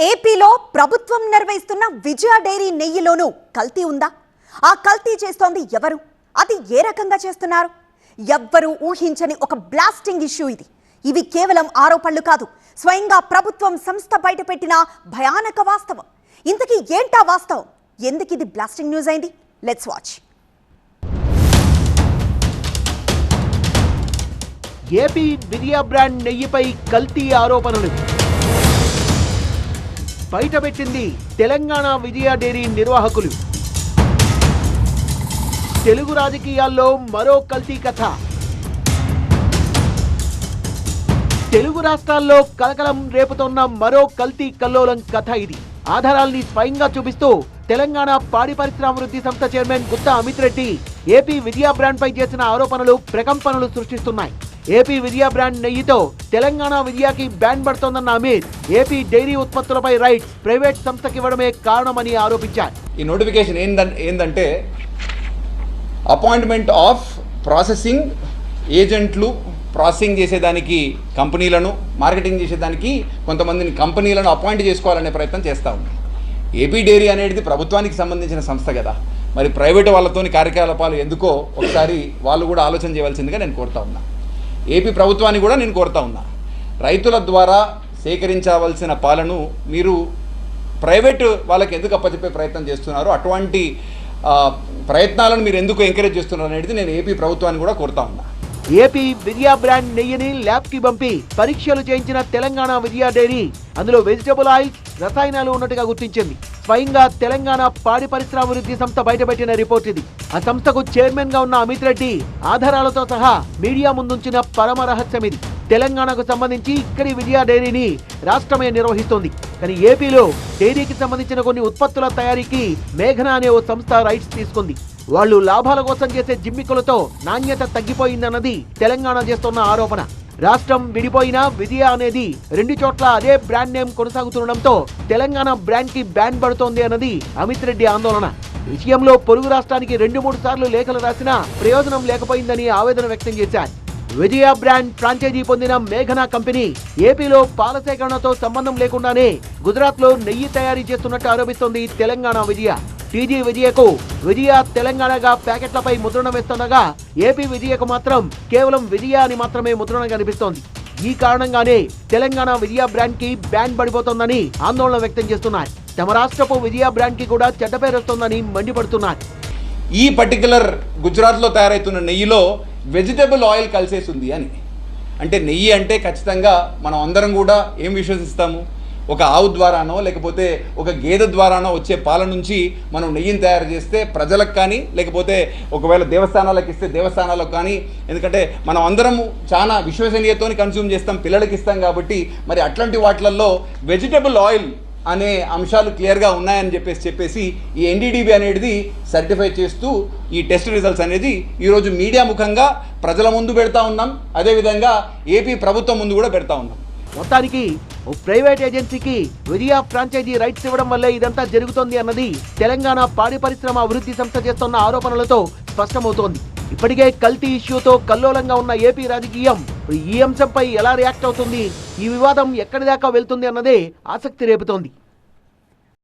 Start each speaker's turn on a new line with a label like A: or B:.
A: ఏపీలో ప్రభుత్వం నిర్వహిస్తున్న విజయ డైరీ నెయ్యిలోనూ కల్తీ ఉందా? ఆ కల్తీ చేస్తోంది ఎవరు? అది ఏ రకంగా చేస్తున్నారు? ఎవ్వరూ ఊహించని ఒక బ్లాస్టింగ్ ఇష్యూ ఇది. ఇవి కేవలం ఆరోపణలు కాదు, స్వయంగా ప్రభుత్వం సంస్థ బయటపెట్టిన భయానక వాస్తవం. ఇంతకీ ఏంటా వాస్తవం? ఎందుకు ఇది బ్లాస్టింగ్ న్యూస్ అయింది? Let's watch.
B: AP Vijaya brand నెయ్యిపై కల్తీ ఆరోపణలు బయటపెట్టింది తెలంగాణ విజయ డైరీ నిర్వాహకులు. తెలుగు రాజకీయాల్లో మరో కల్తీ కథ. తెలుగు రాష్ట్రాల్లో కలకలం రేపుతోన్న మరో కల్తీ కల్లోలం కథ ఇది. ఆధారాల్ని స్వయంగా చూపిస్తూ తెలంగాణ పాడి పరిశ్రమాభివృద్ధి సంస్థ chairman Gutha Amit Reddy AP Vijaya brand పై చేసిన ఆరోపణలు ప్రకంపనలు సృష్టిస్తున్నాయి. ఏపీ విజయ బ్రాండ్ నెయ్యితో తెలంగాణ విజయకి బ్యాన్ పడుతోందన్న అమిత్ ఏపీ డైరీ ఉత్పత్తులపై రైట్స్ ప్రైవేట్ సంస్థకి ఇవ్వడమే కారణమని ఆరోపించారు.
C: ఈ నోటిఫికేషన్ ఏందంటే అపాయింట్మెంట్ ఆఫ్ ప్రాసెసింగ్ ఏజెంట్లు, ప్రాసెసింగ్ చేసేదానికి కంపెనీలను, మార్కెటింగ్ చేసేదానికి కొంతమందిని కంపెనీలను అపాయింట్ చేసుకోవాలనే ప్రయత్నం చేస్తూ ఉంది. ఏపీ డైరీ అనేది ప్రభుత్వానికి సంబంధించిన సంస్థ కదా, మరి ప్రైవేటు వాళ్ళతోని కార్యకలాపాలు ఎందుకో ఒకసారి వాళ్ళు కూడా ఆలోచన చేయవలసిందిగా నేను కోరుతా ఉన్నా. ఏపీ ప్రభుత్వాన్ని కూడా నేను కోరుతా ఉన్నా, రైతుల ద్వారా సేకరించవలసిన పాలను మీరు ప్రైవేటు వాళ్ళకి ఎందుకు అప్పచెప్పే ప్రయత్నం చేస్తున్నారు? అటువంటి ప్రయత్నాలను మీరు ఎందుకు ఎంకరేజ్ చేస్తున్నారు అనేది నేను ఏపీ ప్రభుత్వాన్ని కూడా కోరుతా ఉన్నా.
B: ఏపీ విజయ బ్రాండ్ నెయ్యిని ల్యాబ్ కి పంపి పరీక్షలు చేయించిన తెలంగాణ విజయ డైరీ అందులో వెజిటబుల్ ఆయిల్స్, రసాయనాలు ఉన్నట్టుగా గుర్తించింది. స్వయంగా తెలంగాణ పాడి పరిశ్రమాభివృద్ధి సంస్థ బయటపెట్టిన రిపోర్ట్ ఇది. ఆ సంస్థకు చైర్మన్ గా ఉన్న అమిత్ రెడ్డి ఆధారాలతో సహా మీడియా ముందుంచిన పరమ రహస్యం ఇది. తెలంగాణకు సంబంధించి ఇక్కడి విజయ డైరీని రాష్ట్రమే నిర్వహిస్తోంది. కానీ ఏపీలో డైరీకి సంబంధించిన కొన్ని ఉత్పత్తుల తయారీకి మేఘనా అనే ఓ సంస్థ రైట్స్ తీసుకుంది. వాళ్ళు లాభాల కోసం చేసే జిమ్మికులతో నాణ్యత తగ్గిపోయిందన్నది తెలంగాణ చేస్తున్న ఆరోపణ. రాష్ట్రం విడిపోయినా విజయ అనేది రెండు చోట్ల అదే బ్రాండ్ నేమ్ కొనసాగుతుండడంతో తెలంగాణ బ్రాండ్ కి బ్యాన్ పడుతోంది అన్నది అమిత్ రెడ్డి ఆందోళన. విషయంలో పొరుగు రాష్ట్రానికి 2-3 సార్లు లేఖలు రాసినా ప్రయోజనం లేకపోయిందని ఆవేదన వ్యక్తం చేశారు. విజయ బ్రాండ్ ఫ్రాంచైజీ పొందిన మేఘనా కంపెనీ ఏపీలో పాల సేకరణతో సంబంధం లేకుండానే గుజరాత్ లో నెయ్యి తయారీ చేస్తున్నట్టు ఆరోపిస్తోంది తెలంగాణ విజయ. టీజీ విజయకు విజయ తెలంగాణగా ప్యాకెట్లపై ముద్రణ వేస్తుండగా ఏపీ విజయకు మాత్రం కేవలం విజయ అని మాత్రమే ముద్రణ కనిపిస్తోంది. ఈ కారణంగానే తెలంగాణ విజయ బ్రాండ్ కి బ్యాన్ పడిపోతోందని ఆందోళన వ్యక్తం చేస్తున్నారు. తమ రాష్ట్రపు విజయ బ్రాండ్ కి కూడా చెడ్డ పేరు వస్తోందని మండిపడుతున్నారు.
C: ఈ పర్టికులర్ గుజరాత్లో తయారవుతున్న నెయ్యిలో వెజిటబుల్ ఆయిల్ కలిసేసింది అని అంటే, నెయ్యి అంటే ఖచ్చితంగా మనం అందరం కూడా ఏం విశ్వసిస్తాము? ఒక ఆవు ద్వారానో లేకపోతే ఒక గేదె ద్వారానో వచ్చే పాల నుంచి మనం నెయ్యిని తయారు చేస్తే ప్రజలకు కానీ, లేకపోతే ఒకవేళ దేవస్థానాలకు ఇస్తే దేవస్థానాలకు కానీ, ఎందుకంటే మనం అందరము చాలా విశ్వసనీయతోని కన్స్యూమ్ చేస్తాం, పిల్లలకి ఇస్తాం కాబట్టి మరి అట్లాంటి వాటిలలో వెజిటబుల్ ఆయిల్ అనే అంశాలు క్లియర్గా ఉన్నాయని చెప్పేసి ఈ ఎన్డీడీబీ అనేది సర్టిఫై చేస్తూ ఈ టెస్ట్ రిజల్ట్స్ అనేది ఈరోజు మీడియా ముఖంగా ప్రజల ముందు పెడతా ఉన్నాం. అదేవిధంగా ఏపీ ప్రభుత్వం ముందు కూడా పెడతా ఉన్నాం.
B: మొత్తానికి ఓ ప్రైవేట్ ఏజెన్సీకి విజయ ఫ్రాంచైజీ రైట్స్ ఇవ్వడం వల్లే ఇదంతా జరుగుతోంది అన్నది తెలంగాణ పాడి పరిశ్రమ అభివృద్ధి సంస్థ చేస్తున్న ఆరోపణలతో స్పష్టమవుతోంది. ఇప్పటికే కల్తీ ఇష్యూతో కల్లోలంగా ఉన్న ఏపీ రాజకీయం ఈ అంశంపై ఎలా రియాక్ట్ అవుతుంది, ఈ వివాదం ఎక్కడి దాకా వెళ్తుంది అన్నదే ఆసక్తి రేపుతోంది.